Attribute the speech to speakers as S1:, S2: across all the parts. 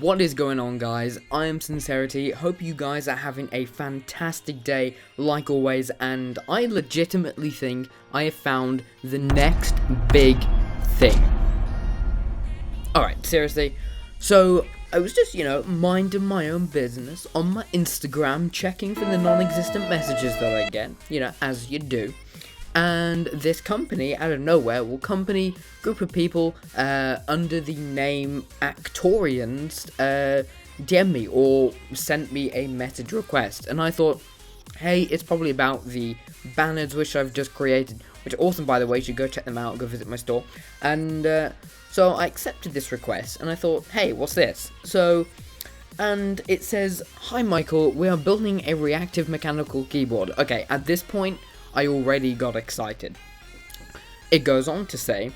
S1: What is going on, guys? I am Sincerity. Hope you guys are having a fantastic day like always, and I legitimately think I have found the next big thing. Alright, seriously. So I was just, minding my own business on my Instagram, checking for the non-existent messages that I get, as you do. And this company, out of nowhere, group of people under the name Actorians DM me or sent me a message request. And I thought, hey, it's probably about the banners which I've just created, which are awesome, by the way. You should go check them out, go visit my store. And so I accepted this request, and I thought, hey, what's this? And it says, hi Michael, we are building a reactive mechanical keyboard. Okay, at this point, I already got excited. It goes on to say,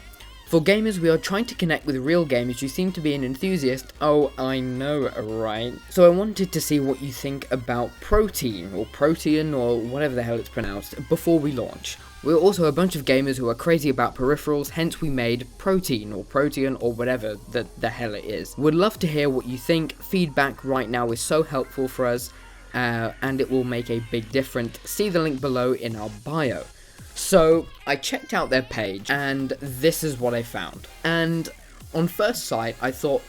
S1: for gamers, we are trying to connect with real gamers. You seem to be an enthusiast. Oh, I know, right? So I wanted to see what you think about Protein, or Protean, or whatever the hell it's pronounced, before we launch. We're also a bunch of gamers who are crazy about peripherals, hence we made Protein, or Protean, or whatever the hell it is. Would love to hear what you think. Feedback right now is so helpful for us. And it will make a big difference. See the link below in our bio. So I checked out their page, and this is what I found. And on first sight, I thought,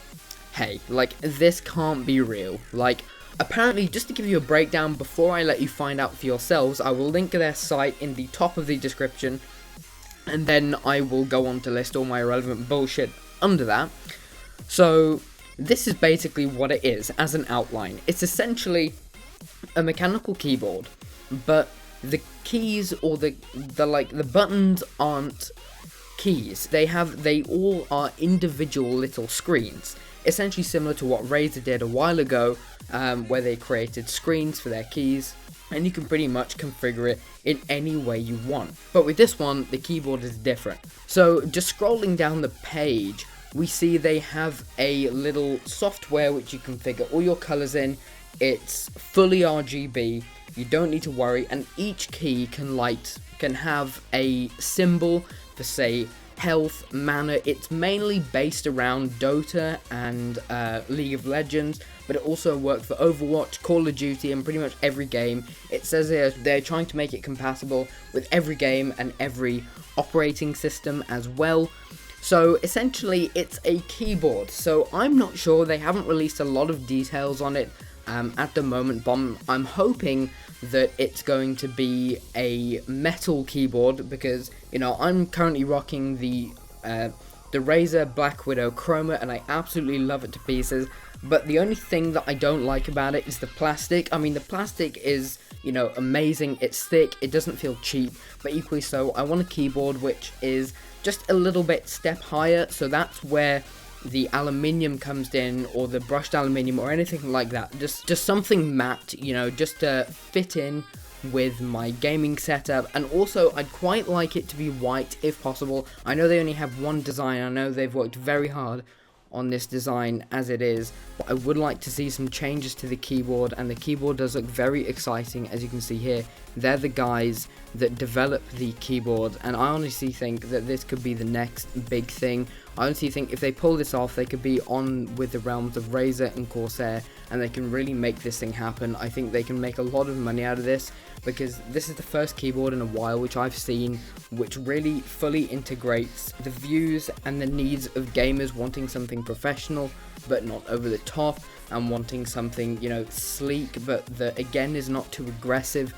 S1: hey, this can't be real. Apparently, just to give you a breakdown before I let you find out for yourselves, I will link their site in the top of the description, and then I will go on to list all my relevant bullshit under that. So this is basically what it is as an outline. It's essentially a mechanical keyboard, but the keys or the buttons aren't keys. They all are individual little screens, essentially similar to what Razer did a while ago, where they created screens for their keys, and you can pretty much configure it in any way you want. But with this one, the keyboard is different. So just scrolling down the page, we see they have a little software which you configure all your colors in. It's fully RGB, you don't need to worry, and each key can have a symbol for, say, health, mana. It's mainly based around Dota and League of Legends, but it also works for Overwatch, Call of Duty, and pretty much every game. It says here they're trying to make it compatible with every game and every operating system as well. So essentially, it's a keyboard. So I'm not sure, they haven't released a lot of details on it at the moment, but I'm hoping that it's going to be a metal keyboard, because I'm currently rocking the Razer Black Widow Chroma, and I absolutely love it to pieces. But the only thing that I don't like about it is the plastic. I mean, the plastic is amazing. It's thick. It doesn't feel cheap, but equally so, I want a keyboard which is just a little bit step higher. So that's where the aluminium comes in, or the brushed aluminium, or anything like that. Just something matte, just to fit in with my gaming setup. And also, I'd quite like it to be white if possible. I know they only have one design. I know they've worked very hard on this design as it is, but I would like to see some changes to the keyboard, and the keyboard does look very exciting. As you can see here, they're the guys that develop the keyboard, and I honestly think that this could be the next big thing. I honestly think if they pull this off, they could be on with the realms of Razer and Corsair, and they can really make this thing happen. I think they can make a lot of money out of this, because this is the first keyboard in a while which I've seen which really fully integrates the views and the needs of gamers wanting something professional but not over the top, and wanting something sleek but that again is not too aggressive.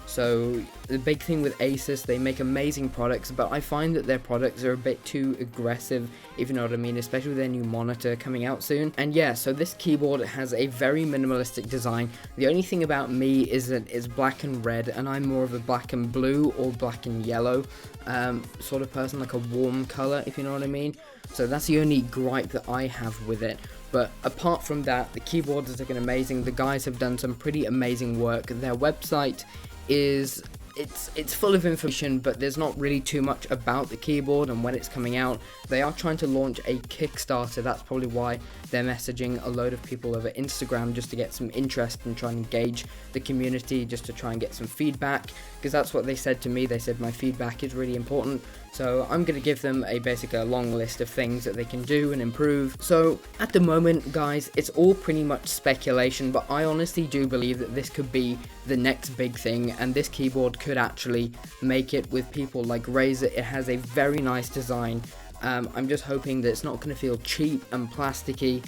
S1: So the big thing with Asus, they make amazing products, but I find that their products are a bit too aggressive, if you know what I mean, especially with their new monitor coming out soon. And yeah, so this keyboard has a very minimalistic design. The only thing about me is that it's black and red, and I'm more of a black and blue or black and yellow sort of person, like a warm color, if you know what I mean. So that's the only gripe that I have with it. But apart from that, the keyboard is looking amazing. The guys have done some pretty amazing work. Their website is it's full of information, but there's not really too much about the keyboard and when it's coming out. They are trying to launch a Kickstarter. That's probably why they're messaging a load of people over Instagram, just to get some interest and try and engage the community, just to try and get some feedback, because that's what they said to me. They said my feedback is really important. So I'm going to give them basically a long list of things that they can do and improve. So at the moment, guys, it's all pretty much speculation, but I honestly do believe that this could be the next big thing, and this keyboard could actually make it with people like Razer. It has a very nice design. I'm just hoping that it's not going to feel cheap and plasticky,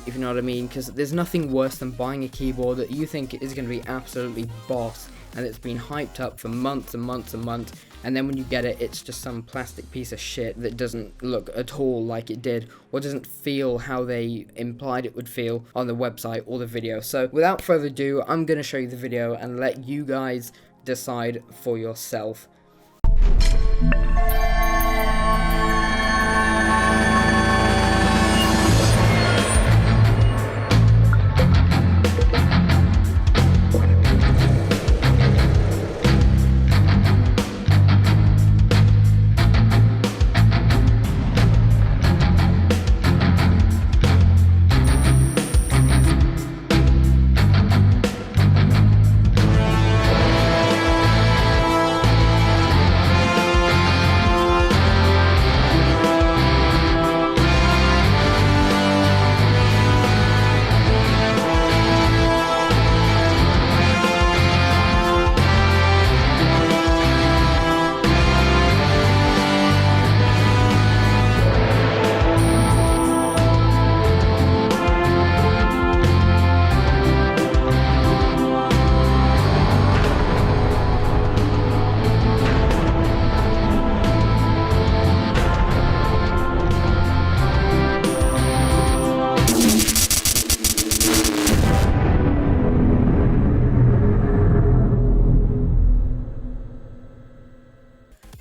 S1: if you know what I mean, because there's nothing worse than buying a keyboard that you think is going to be absolutely boss, and it's been hyped up for months and months and months, and then when you get it, it's just some plastic piece of shit that doesn't look at all like it did, or doesn't feel how they implied it would feel on the website or the video. So without further ado, I'm going to show you the video and let you guys decide for yourself.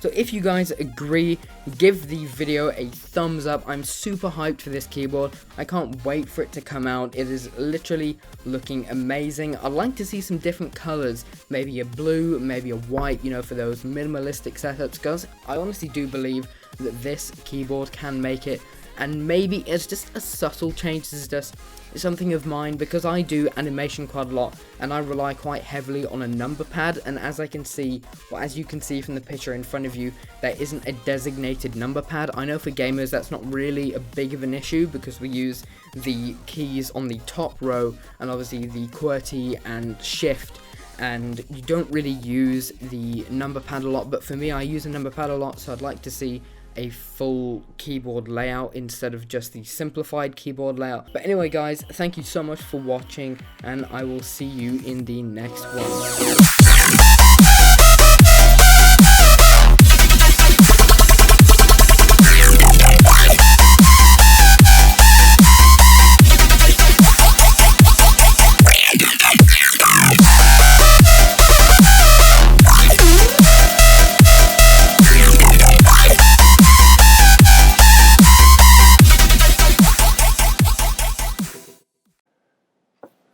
S1: So if you guys agree, give the video a thumbs up. I'm super hyped for this keyboard. I can't wait for it to come out. It is literally looking amazing. I'd like to see some different colors, maybe a blue, maybe a white, you know, for those minimalistic setups, because I honestly do believe that this keyboard can make it. And maybe it's just a subtle change, this is just something of mine, because I do animation quite a lot and I rely quite heavily on a number pad, and as I can see, well, as you can see from the picture in front of you, there isn't a designated number pad. I know for gamers that's not really a big of an issue because we use the keys on the top row and obviously the QWERTY and shift, and you don't really use the number pad a lot, but for me I use a number pad a lot, so I'd like to see a full keyboard layout instead of just the simplified keyboard layout. But anyway guys, thank you so much for watching, and I will see you in the next one.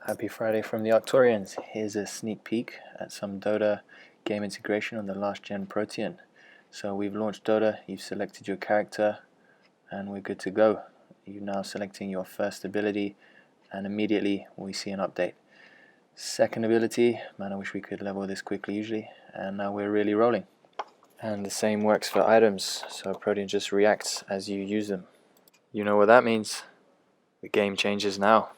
S2: Happy Friday from the Arctorians. Here's a sneak peek at some Dota game integration on the last gen Protean. So we've launched Dota, you've selected your character, and we're good to go. You're now selecting your first ability, and immediately we see an update. Second ability, man, I wish we could level this quickly usually, and now we're really rolling. And the same works for items, so Protean just reacts as you use them. You know what that means. The game changes now.